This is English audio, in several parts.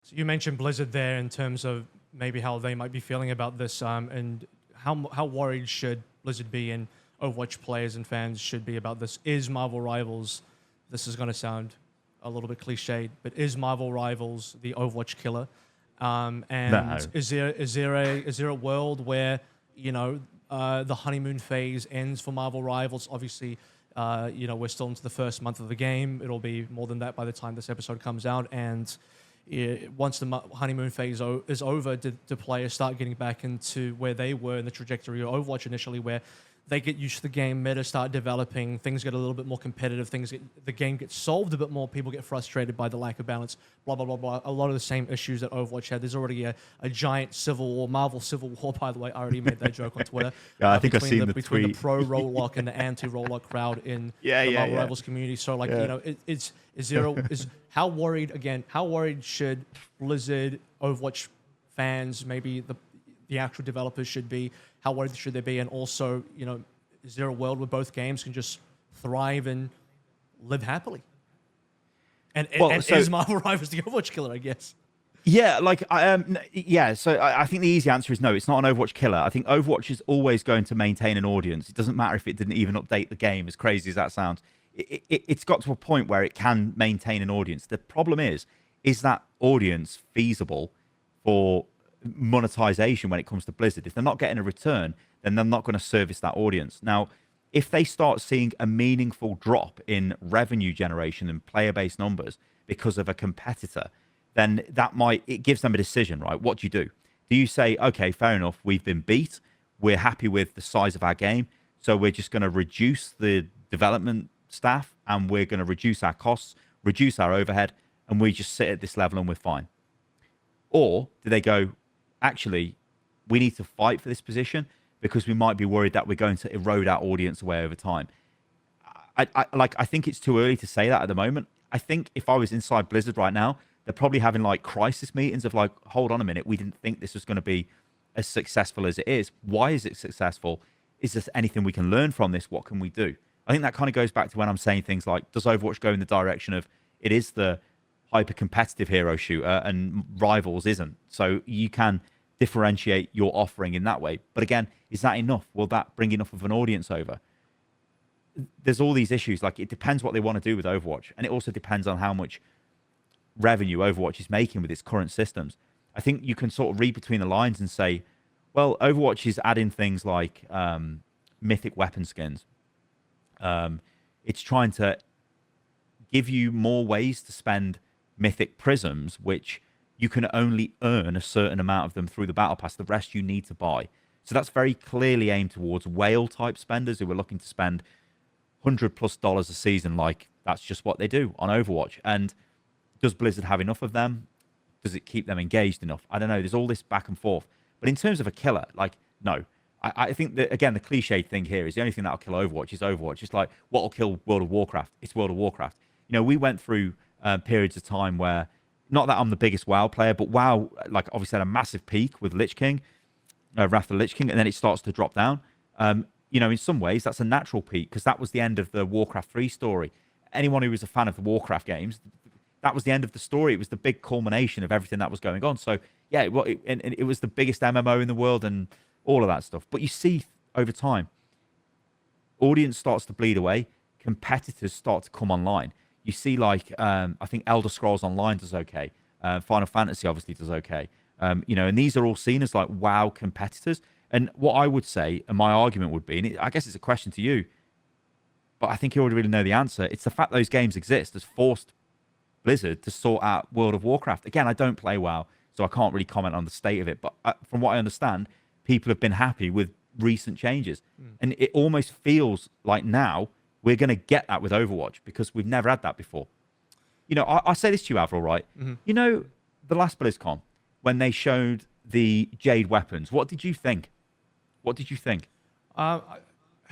So you mentioned Blizzard there in terms of maybe how they might be feeling about this, and how worried should Blizzard be and Overwatch players and fans should be about this. Is Marvel Rivals, this is going to sound a little bit cliched, but is Marvel Rivals the Overwatch killer? And No. is there a world where the honeymoon phase ends for Marvel Rivals? Obviously, we're still into the first month of the game. It'll be more than that by the time this episode comes out. And once the honeymoon phase is over, do players start getting back into where they were in the trajectory of Overwatch initially, where they get used to the game, meta start developing, things get a little bit more competitive, the game gets solved a bit more, people get frustrated by the lack of balance, blah, blah, blah, blah. A lot of the same issues that Overwatch had. There's already a giant civil war, Marvel civil war, by the way. I already made that joke on Twitter. Yeah, I think I've seen the between tweet. the pro roll-lock and the anti-roll-lock crowd in the Marvel Rivals community. So, how worried should Blizzard, Overwatch fans, maybe the actual developers should be? How worried should they be? And also, is there a world where both games can just thrive and live happily? And is Marvel Rivals the Overwatch killer, I guess? Yeah, So I think the easy answer is no. It's not an Overwatch killer. I think Overwatch is always going to maintain an audience. It doesn't matter if it didn't even update the game, as crazy as that sounds. It's got to a point where it can maintain an audience. The problem is that audience feasible for monetization when it comes to Blizzard? If they're not getting a return, then they're not going to service that audience. Now, if they start seeing a meaningful drop in revenue generation and player-based numbers because of a competitor, then it gives them a decision, right? What do you do? Do you say, okay, fair enough, we've been beat, we're happy with the size of our game, so we're just going to reduce the development staff and we're going to reduce our costs, reduce our overhead, and we just sit at this level and we're fine? Or do they go, actually, we need to fight for this position because we might be worried that we're going to erode our audience away over time? I think it's too early to say that at the moment. I think if I was inside Blizzard right now, they're probably having crisis meetings of hold on a minute, we didn't think this was going to be as successful as it is. Why is it successful? Is there anything we can learn from this? What can we do? I think that kind of goes back to when I'm saying things like, does Overwatch go in the direction of it is the hyper-competitive hero shooter and Rivals isn't? So you can differentiate your offering in that way. But again, is that enough? Will that bring enough of an audience over? There's all these issues. It depends what they want to do with Overwatch. And it also depends on how much revenue Overwatch is making with its current systems. I think you can sort of read between the lines and say, well, Overwatch is adding things like mythic weapon skins. It's trying to give you more ways to spend mythic prisms, which you can only earn a certain amount of them through the battle pass. The rest you need to buy. So that's very clearly aimed towards whale type spenders who are looking to spend $100+ a season. That's just what they do on Overwatch. And does Blizzard have enough of them? Does it keep them engaged enough? I don't know. There's all this back and forth. But in terms of a killer, no. I think that, again, the cliche thing here is the only thing that'll kill Overwatch is Overwatch. It's what will kill World of Warcraft? It's World of Warcraft. We went through periods of time where, not that I'm the biggest WoW player, but WoW, obviously had a massive peak with Lich King, Wrath of the Lich King, and then it starts to drop down. In some ways, that's a natural peak because that was the end of the Warcraft 3 story. Anyone who was a fan of the Warcraft games, that was the end of the story. It was the big culmination of everything that was going on. So, yeah, it was the biggest MMO in the world and all of that stuff. But you see over time, audience starts to bleed away. Competitors start to come online. You see, I think Elder Scrolls Online does okay. Final Fantasy obviously does okay. And these are all seen as WoW competitors. And what I would say, and my argument would be, and I guess it's a question to you, but I think you already really know the answer. It's the fact those games exist has forced Blizzard to sort out World of Warcraft. Again, I don't play WoW, so I can't really comment on the state of it. But from what I understand, people have been happy with recent changes. And it almost feels like now we're going to get that with Overwatch because we've never had that before. I say this to you, Avril, right? Mm-hmm. The last BlizzCon, when they showed the Jade weapons, what did you think?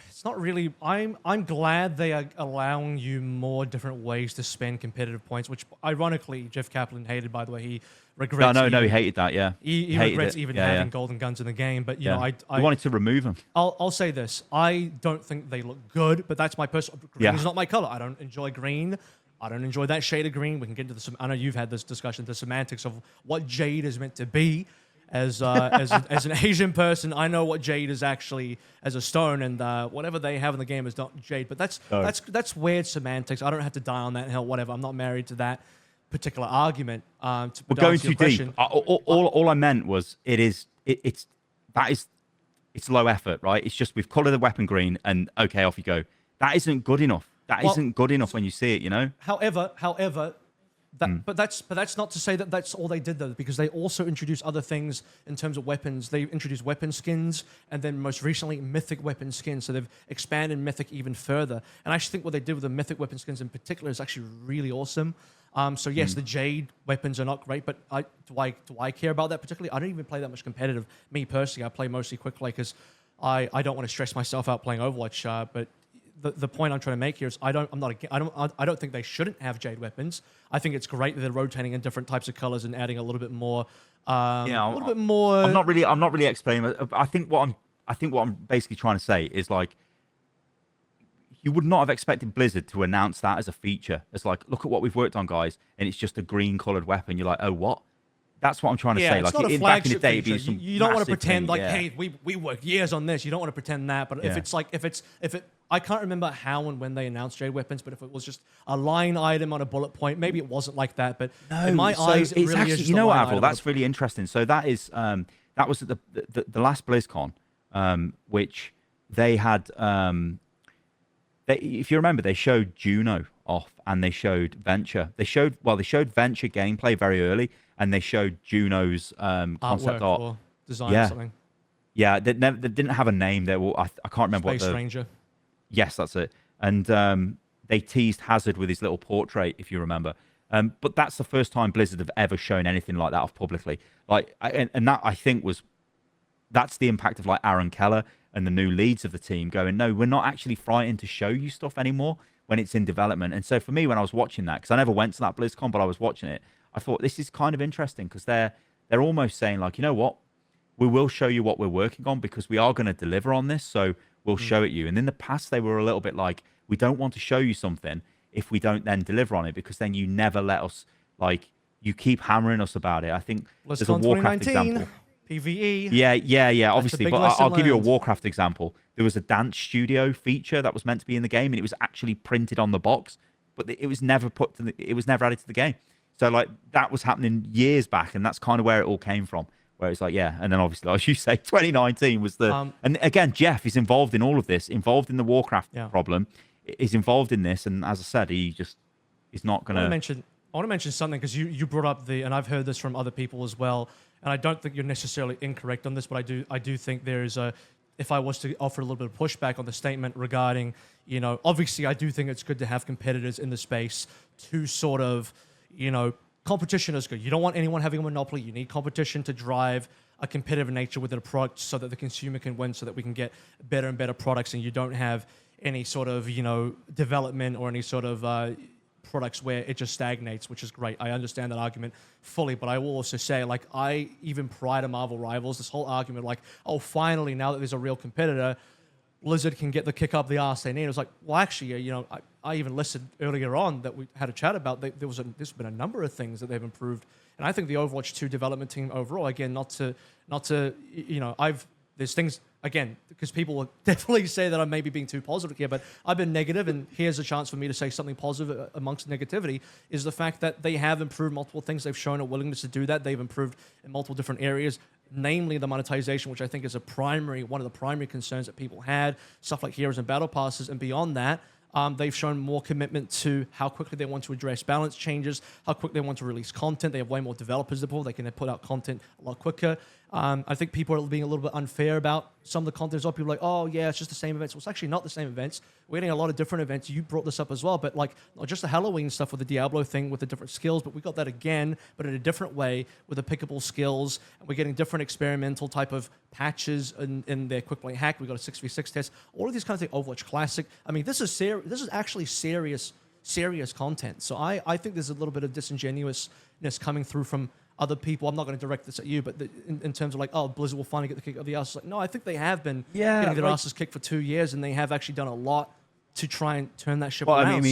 It's not really. I'm glad they are allowing you more different ways to spend competitive points, which ironically Jeff Kaplan hated. By the way, he regrets. No, he hated that. Yeah, he regrets even having golden guns in the game. But I wanted to remove them. I'll say this: I don't think they look good, but that's my personal. Green is not my color. I don't enjoy green. I don't enjoy that shade of green. We can get into I know you've had this discussion, the semantics of what Jade is meant to be. As as an Asian person, I know what Jade is actually as a stone, and whatever they have in the game is not Jade. But that's weird semantics. I don't have to die on that hill. Whatever. I'm not married to that particular argument. We're going too deep. All I meant was it's low effort, right? It's just we've colored the weapon green, and okay, off you go. That isn't good enough. That isn't good enough when you see it, you know. However, but that's not to say that that's all they did though, because they also introduced other things in terms of weapons. They introduced weapon skins, and then most recently mythic weapon skins. So they've expanded mythic even further. And I actually think what they did with the mythic weapon skins in particular is actually really awesome. So yes, the Jade weapons are not great, but do I care about that particularly? I don't even play that much competitive. Me personally, I play mostly quick play because I don't want to stress myself out playing Overwatch. But the point I'm trying to make here is I don't think they shouldn't have Jade weapons. I think it's great that they're rotating in different types of colors and adding a little bit more. A little bit more. I'm not really explaining. I think what I'm basically trying to say is like, you would not have expected Blizzard to announce that as a feature. It's like, look at what we've worked on, guys, and it's just a green colored weapon. You're like, oh, what? That's what I'm trying to say. It's like, not a back in the flagship day, feature. You don't want to pretend like, hey, we worked years on this. You don't want to pretend that. But if it's like, I can't remember how and when they announced Jade weapons, but if it was just a line item on a bullet point, maybe it wasn't like that. But in my eyes, it really is just you know a what, line Avril? item. That's really interesting. So that is that was at the last BlizzCon, which they had. If you remember, they showed Juno off and they showed Venture. They showed Venture gameplay very early, and they showed Juno's concept art or design or something. Yeah, they didn't have a name. I can't remember Space what the Ranger. Yes, that's it. And they teased Hazard with his little portrait, if you remember. But that's the first time Blizzard have ever shown anything like that off publicly. And that I think that's the impact of like Aaron Keller and the new leads of the team going, no, we're not actually frightened to show you stuff anymore when it's in development. And so for me, when I was watching that, because I never went to that BlizzCon, but I was watching it, I thought this is kind of interesting because they're almost saying like, you know what, we will show you what we're working on because we are going to deliver on this. So we'll show it you. And in the past, they were a little bit like, we don't want to show you something if we don't then deliver on it, because then you never let us, like, you keep hammering us about it. I think there's a Warcraft example. PvE. Yeah, obviously. But I'll give you a learned. Warcraft example. There was a dance studio feature that was meant to be in the game, and it was actually printed on the box, but it was never added to the game. So like that was happening years back, and that's kind of where it all came from. Where it's like, yeah, and then obviously, as you say, 2019 was the... and again, Jeff is involved in all of this, involved in the Warcraft problem, is involved in this, and as I said, he's not going to... I want to mention something, because you brought up and I've heard this from other people as well, and I don't think you're necessarily incorrect on this, but I do think there is if I was to offer a little bit of pushback on the statement regarding, obviously I do think it's good to have competitors in the space to sort of, competition is good. You don't want anyone having a monopoly. You need competition to drive a competitive nature within a product so that the consumer can win, so that we can get better and better products, and you don't have any sort of, development or any sort of products where it just stagnates, which is great. I understand that argument fully, but I will also say, like, even prior to Marvel Rivals, this whole argument, like, oh, finally, now that there's a real competitor, Blizzard can get the kick up the arse they need. It was like, well, actually, I even listed earlier on that we had a chat about. There's been a number of things that they've improved, and I think the Overwatch 2 development team overall, again, not to, there's things, again, because people will definitely say that I may be being too positive here, but I've been negative, and here's a chance for me to say something positive amongst negativity, is the fact that they have improved multiple things. They've shown a willingness to do that. They've improved in multiple different areas, namely the monetization, which I think is one of the primary concerns that people had, stuff like heroes and battle passes, and beyond that, they've shown more commitment to how quickly they want to address balance changes, how quickly they want to release content. They have way more developers than before. They can put out content a lot quicker. I think people are being a little bit unfair about some of the content as well. People are like, oh, yeah, it's just the same events. Well, it's actually not the same events. We're getting a lot of different events. You brought this up as well, but like not just the Halloween stuff with the Diablo thing with the different skills, but we got that again, but in a different way with the pickable skills. And we're getting different experimental type of patches in their quick play hack. We got a 6v6 test. All of these kinds of things. Overwatch Classic. I mean, this is actually serious content. So I think there's a little bit of disingenuousness coming through from other people. I'm not going to direct this at you, but in terms of like, oh, Blizzard will finally get the kick of the ass. It's like, no, I think they have been getting their asses kicked for 2 years, and they have actually done a lot to try and turn that ship around.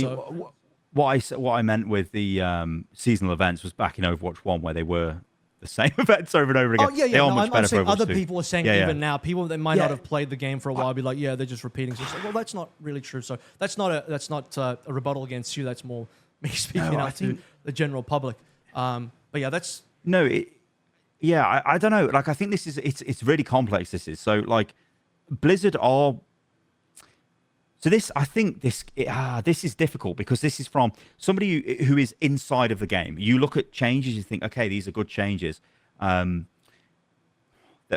what I meant with the seasonal events was back in Overwatch 1 where they were the same events over and over again. Oh yeah, They yeah. are No, much I'm better saying for Overwatch other 2. people are saying Yeah, even yeah. now, people that might Yeah. not have played the game for a while be like, yeah, they're just repeating. So it's like, well, that's not really true. So that's not a rebuttal against you. That's more me speaking No, I out to think the general public. But yeah, that's no, yeah, I don't know. Like I think this is it's really complex. This is so like Blizzard are. So this, I think this is difficult because this is from somebody who is inside of the game. You look at changes, you think, okay, these are good changes that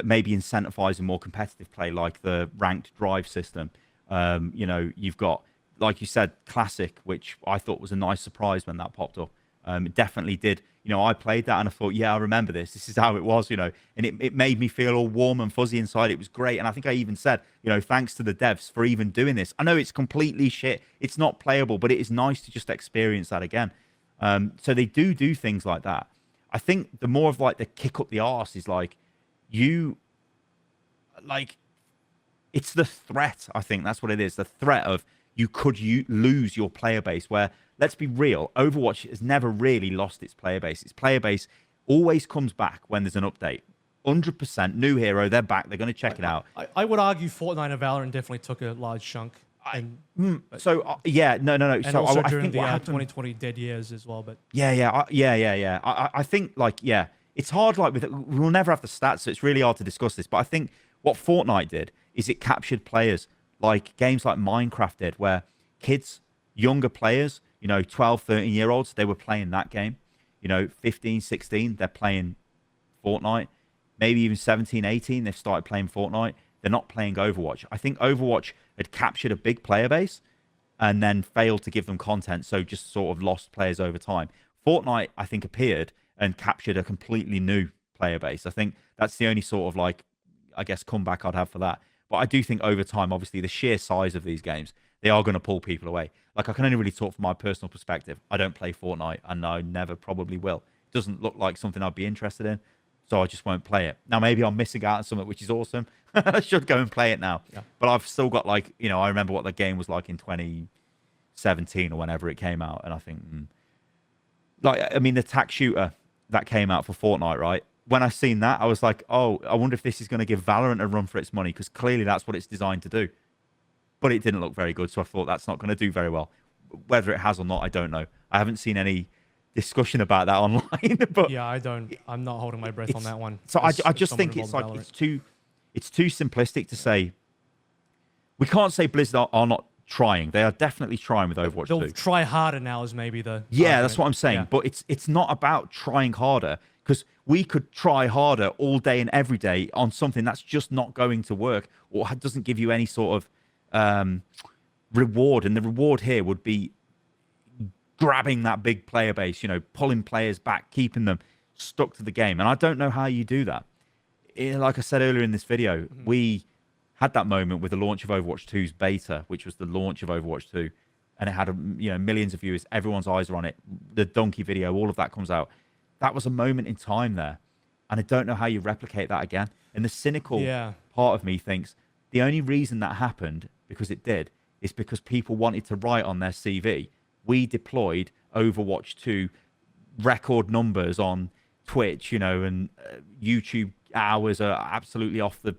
maybe incentivize a more competitive play, like the ranked drive system. You've got, like you said, Classic, which I thought was a nice surprise when that popped up. It definitely did. I played that and I thought, yeah, I remember this. This is how it was, and it made me feel all warm and fuzzy inside. It was great. And I think I even said, thanks to the devs for even doing this. I know it's completely shit. It's not playable, but it is nice to just experience that again. So they do things like that. I think the more of like the kick up the arse is like, it's the threat. I think that's what it is. The threat of you could lose your player base where, let's be real, Overwatch has never really lost its player base. Its player base always comes back when there's an update. 100% new hero, they're back. They're going to check it out. I would argue Fortnite and Valorant definitely took a large chunk. Yeah, no. And So also I during think the what happened, 2020 dead years as well. But yeah. I think it's hard. Like we'll never have the stats, so it's really hard to discuss this. But I think what Fortnite did is it captured players like games like Minecraft did, where kids, younger players, 12, 13-year-olds, they were playing that game. 15, 16, they're playing Fortnite. Maybe even 17, 18, they've started playing Fortnite. They're not playing Overwatch. I think Overwatch had captured a big player base and then failed to give them content, so just sort of lost players over time. Fortnite, I think, appeared and captured a completely new player base. I think that's the only sort of comeback I'd have for that. But I do think over time, obviously, the sheer size of these games, they are going to pull people away. Like, I can only really talk from my personal perspective. I don't play Fortnite, and I never probably will. It doesn't look like something I'd be interested in, so I just won't play it. Now, maybe I'm missing out on something, which is awesome. I should go and play it now. Yeah. But I've still got, I remember what the game was like in 2017 or whenever it came out, and I think, the tack shooter that came out for Fortnite, right? When I seen that, I was like, oh, I wonder if this is going to give Valorant a run for its money, because clearly that's what it's designed to do. But it didn't look very good, so I thought that's not going to do very well. Whether it has or not, I don't know. I haven't seen any discussion about that online. But yeah, I'm not holding my breath on that one. So I just think it's like it's too simplistic to say. We can't say Blizzard are not trying. They are definitely trying with Overwatch 2. They'll try harder now is maybe the yeah, argument. That's what I'm saying. Yeah. But it's not about trying harder, because we could try harder all day and every day on something that's just not going to work or doesn't give you any sort of reward. And the reward here would be grabbing that big player base, pulling players back, keeping them stuck to the game. And I don't know how you do that. Like I said earlier in this video, we had that moment with the launch of Overwatch 2's beta, which was the launch of Overwatch 2. And it had millions of viewers. Everyone's eyes are on it. The donkey video, all of that comes out. That was a moment in time there. And I don't know how you replicate that again. And the cynical part of me thinks the only reason that happened, because it did, is because people wanted to write on their CV, we deployed Overwatch 2 record numbers on Twitch, and YouTube hours are absolutely off the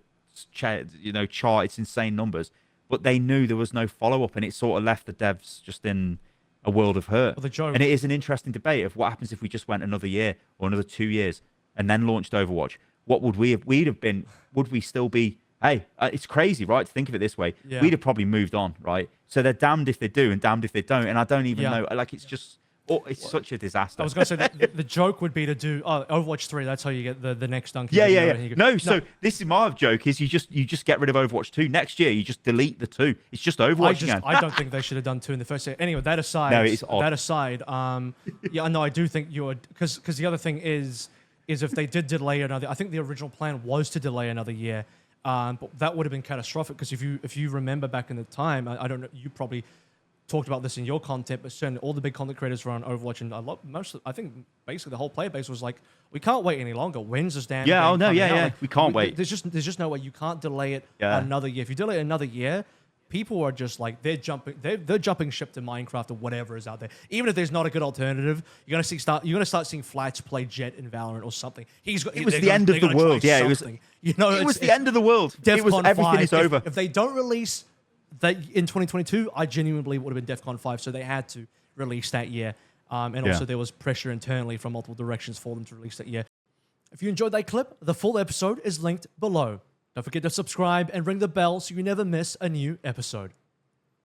chart. It's insane numbers. But they knew there was no follow-up, and it sort of left the devs just in a world of hurt. And it is an interesting debate of what happens if we just went another year or another 2 years and then launched Overwatch. What would we have? We'd have been. Would we still be? Hey, it's crazy, right? To think of it this way. Yeah. We'd have probably moved on, right? So they're damned if they do and damned if they don't. And I don't even know. It's just. It's such a disaster. I was going to say that the joke would be to do Overwatch 3. That's how you get the next donkey. Yeah. No, so this is my joke: is you just get rid of Overwatch 2 next year. You just delete the 2. It's just Overwatch again. I don't think they should have done 2 in the first year. Anyway, that aside. No, it's odd. That aside, I do think you would, because the other thing is if they did delay another. I think the original plan was to delay another year, but that would have been catastrophic, because if you remember back in the time, I don't know, you probably talked about this in your content, but certainly all the big content creators were on Overwatch, and I think basically the whole player base was like, we can't wait any longer. When's this damn game Like, we can't wait. There's just no way. You can't delay it another year. If you delay it another year, people are just like they're jumping ship to Minecraft or whatever is out there. Even if there's not a good alternative, you're gonna start seeing Flights play Jet in Valorant or something. It was the end of the world. Yeah, it was. You know, it was the end of the world. It was everything is over. If they don't release that in 2022, I genuinely believe it would have been DEF CON 5. So they had to release that year. And also there was pressure internally from multiple directions for them to release that year. If you enjoyed that clip, the full episode is linked below. Don't forget to subscribe and ring the bell so you never miss a new episode.